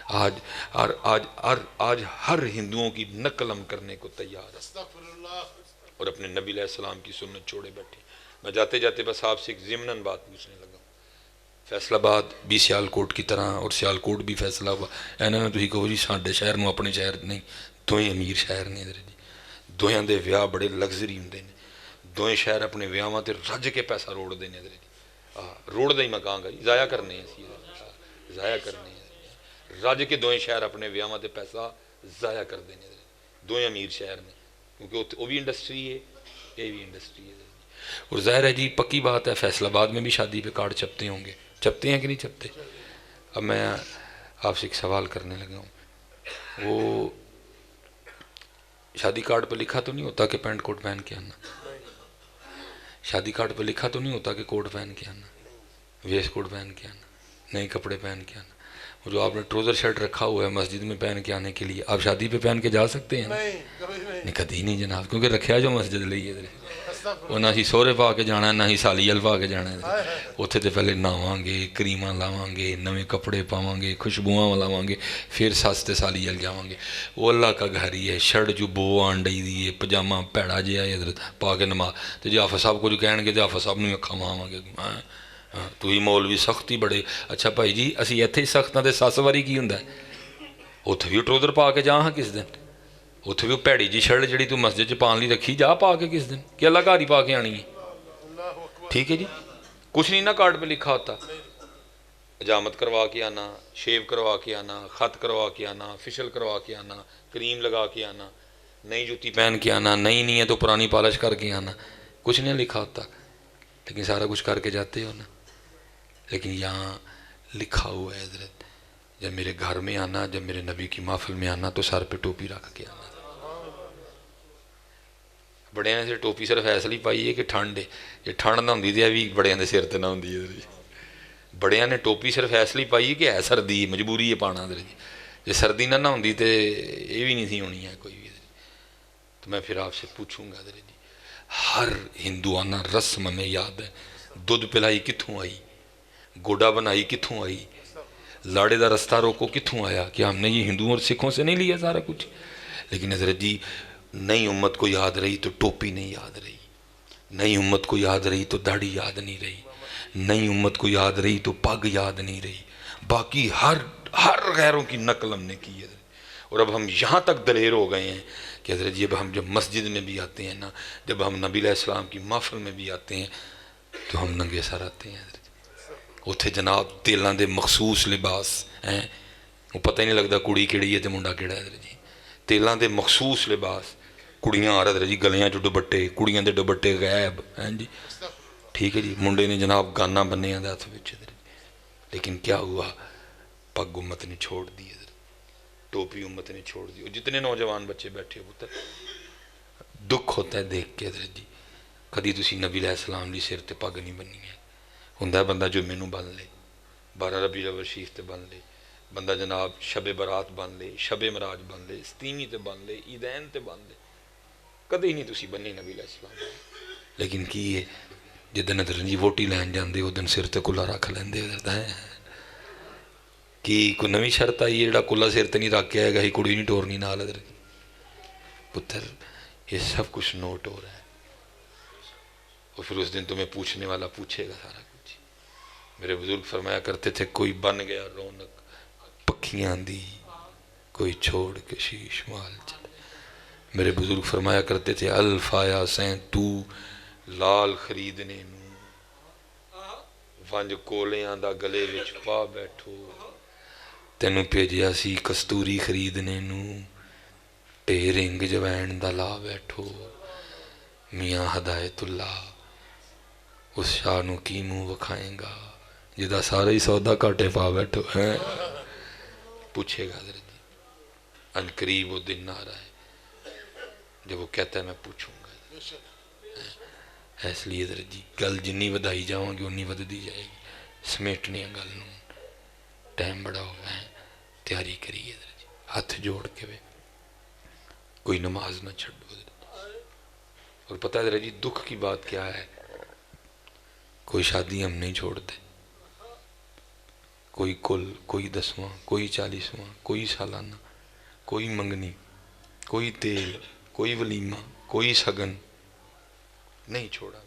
آج آج ہر ہندوؤں کی نقل ہم کرنے کو تیار ہے اور اپنے نبی علیہ السلام کی سنت چھوڑے بیٹھے. میں جاتے جاتے بس آپ سے ایک ضمناً بات پوچھنے لگا. فیصل آباد بھی سیال کوٹ کی طرح اور سیال کوٹ بھی فیصلہ آباد اینا تھی کہو جی ساڈے شہر نو اپنے شہر نہیں دوئیں امیر شہر نے ادھر جی دویاں دے ویاہ بڑے لگژری ہوندے نے دوئیں شہر اپنے ویاواں تے رج کے پیسہ روڑ دے نے ادھر جی روڑ دا ہی میں کہاں گا جی ضائع کرنے ہیں ضائع کرنے ہیں رج کے دوئیں شہر اپنے ویاواں تے پیسہ ضائع کر دے نے ادھر دوئیں امیر شہر نے کیونکہ وہ بھی انڈسٹری ہے یہ بھی انڈسٹری ہے. اور ظاہر ہے جی پکی بات ہے فیصل آباد میں بھی شادی پہ کارڈ چھپتے ہوں گے چھپتے ہیں کہ نہیں چھپتے. اب میں آپ سے ایک سوال کرنے لگا ہوں وہ شادی کارڈ پہ لکھا تو نہیں ہوتا کہ پینٹ کوٹ پہن کے آنا شادی کارڈ پہ لکھا تو نہیں ہوتا کہ کوٹ پہن کے آنا ویسٹ کوٹ پہن کے آنا نئے کپڑے پہن کے آنا. وہ جو آپ نے ٹروزر شرٹ رکھا ہوا ہے مسجد میں پہن کے آنے کے لیے آپ شادی پہ پہن کے جا سکتے ہیں نہیں کدی نہیں جناب کیونکہ رکھا جو مسجد لئی ہے وہ نہ ہی سورے پا کے جانا ہے نہ ہی سالیل پا کے جانا ہے اتنے تو پہلے نہواں گے کریماں لاواں گے نویں کپڑے پاواں گے خوشبوواں لاواں گے پھر سستے سالیل جاواں گے. وہ اللہ کا گھر ہی ہے شرٹ جو بو آن ڈئی دی ہے پجامہ پیڑا جہا ہے حضرت پا کے نماز تو جی آفا صاحب کچھ کہن گے تو آفا صاحب نے اکھا ماواں گے تو ہی مولوی سختی بڑے. اچھا بھائی جی اسی اتنے ہی سخت ہاں تو 7 واری کی ہوں اتنے بھی ٹروزر پا کے جا ہاں کس دن اتنے بھی وہ پیڑی جی شرٹ جی تو مسجد چ پان لی رکھی جا پا کے کس دن کہ اللہ گھر ہی پا کے آنی ہے ٹھیک ہے جی کچھ نہیں نہ کارڈ پہ لکھا ہوتا حجامت کروا کے آنا شیو کروا کے آنا خط کروا کے آنا فیشل کروا کے آنا کریم لگا کے آنا نئی جوتی پہن کے آنا نئی نہیں ہے تو پرانی پالش کر کے آنا کچھ نہیں لکھا ہوتا لیکن سارا کچھ کر کے جاتے ہو نا. لیکن یہاں لکھا ہوا ہے حضرت جب میرے گھر میں آنا جب میرے نبی کی محفل میں آنا تو سر پہ ٹوپی رکھ کے آنا. بڑے نے سے ٹوپی صرف ایسے ہی پائی ہے کہ ٹھنڈ ہے یہ ٹھنڈ نہ ہوندی تو بھی بڑے نے سر تے نہ ہوندی ہے بڑے نے ٹوپی صرف ایسے ہی پائی ہے کہ ہے سردی مجبوری ہے پانا ادھر جی جی سردی نہ ہوندی تو یہ بھی نہیں تھی ہونی ہے کوئی بھی. تو میں پھر آپ سے پوچھوں گا ادھر جی ہر ہندوانہ رسم میں یاد ہے دودھ پلائی کتھوں آئی گوڈا بنائی کتھوں آئی لاڑے دا رستہ روکو کتھوں آیا کہ ہم نے یہ ہندوؤں اور سکھوں سے نہیں لیا سارا کچھ. لیکن حضرت جی نئی امت کو یاد رہی تو ٹوپی نہیں یاد رہی نئی امت کو یاد رہی تو داڑھی یاد نہیں رہی نئی امت کو یاد رہی تو پگ یاد نہیں رہی باقی ہر غیروں کی نقل ہم نے کی ہے. اور اب ہم یہاں تک دلیر ہو گئے ہیں کہ حضرت جی اب ہم جب مسجد میں بھی آتے ہیں نا جب ہم نبی علیہ السلام کی محفل میں بھی آتے ہیں تو ہم ننگے سر آتے ہیں حضرت اتھے جناب تیلاں دے مخصوص لباس ہیں وہ پتہ ہی نہیں لگتا کڑی کیڑی ہے تو منڈا کیڑا ہے حضرت جی تیلاں دے مخصوص لباس کڑیاں آ رہا جی گلیاں چ دوپٹے کڑیاں دے دوپٹے غائب ہیں جی ٹھیک ہے جی منڈے نے جناب گانا بننے آدھا ہاتھ وچ لیکن کیا ہوا پگ امت نے چھوڑ دی حضرت ٹوپی امت نے چھوڑ دی. جتنے نوجوان بچے بیٹھے پتر دکھ ہوتا ہے دیکھ کے حضرت جی کدی تسی نبی علیہ السلام لی سر تے پگ نہیں بننی ہے ہوندا ہے بندہ جو مینوں بن لے 12 ربیع الاول شریف تے بن لے بندہ جناب شب برات بن لے شب معراج بن لے ستیمی تے بن لے عیدین تے بن لے کدی نہیں تسی بننی نبی علیہ السلام. لیکن کی ہے جدن ادھر جی ووٹی لین جاندے اس دن سر تے کلا رکھ لیندے کہ کوئی نویں شرط آئی ہے جڑا کلا سر تے نہیں رکھ کے آئے گا ہی کڑی نہیں ٹورنی نال ادھر پتر یہ سب کچھ نوٹ ہو رہا ہے اور پھر اس دن تمہیں پوچھنے والا پوچھے گا سارا کچھ. میرے بزرگ فرمایا کرتے تھے کوئی بن گیا رونق پکھیاں دی کوئی چھوڑ کے شیش مال چلے. میرے بزرگ فرمایا کرتے تھے الف آیا سین تو لال خریدنے نو ونج کولیاں دا گلے وچ پا بیٹھو تینوں بھیجیا سی کستوری خریدنے نو ٹے رنگ جوین دا لا بیٹھو میاں ہدایت اللہ اس شاہ نو کی منہ وکھائیں گا جدا سارا ہی سودا کاٹے پا بیٹھو ہیں پوچھے گا حضرت جی ان قریب وہ دن آ رہا ہے جب وہ کہتا ہے میں پوچھوں گا اس لیے حضرت جی گل جنی ودائی جاؤں گی انی ودی جائے گی سمیٹنے گل نو ٹائم بڑا ہو گیا ہے تیاری کریے حضرت جی ہاتھ جوڑ کے وے کوئی نماز نہ چھڑو حضرت جی. اور پتہ ہے حضرت جی دکھ کی بات کیا ہے کوئی شادی ہم نہیں چھوڑتے کوئی کل، کوئی 10واں، کوئی 40واں، کوئی سالانہ، کوئی منگنی، کوئی تیل، کوئی ولیمہ، کوئی سگن نہیں چھوڑا۔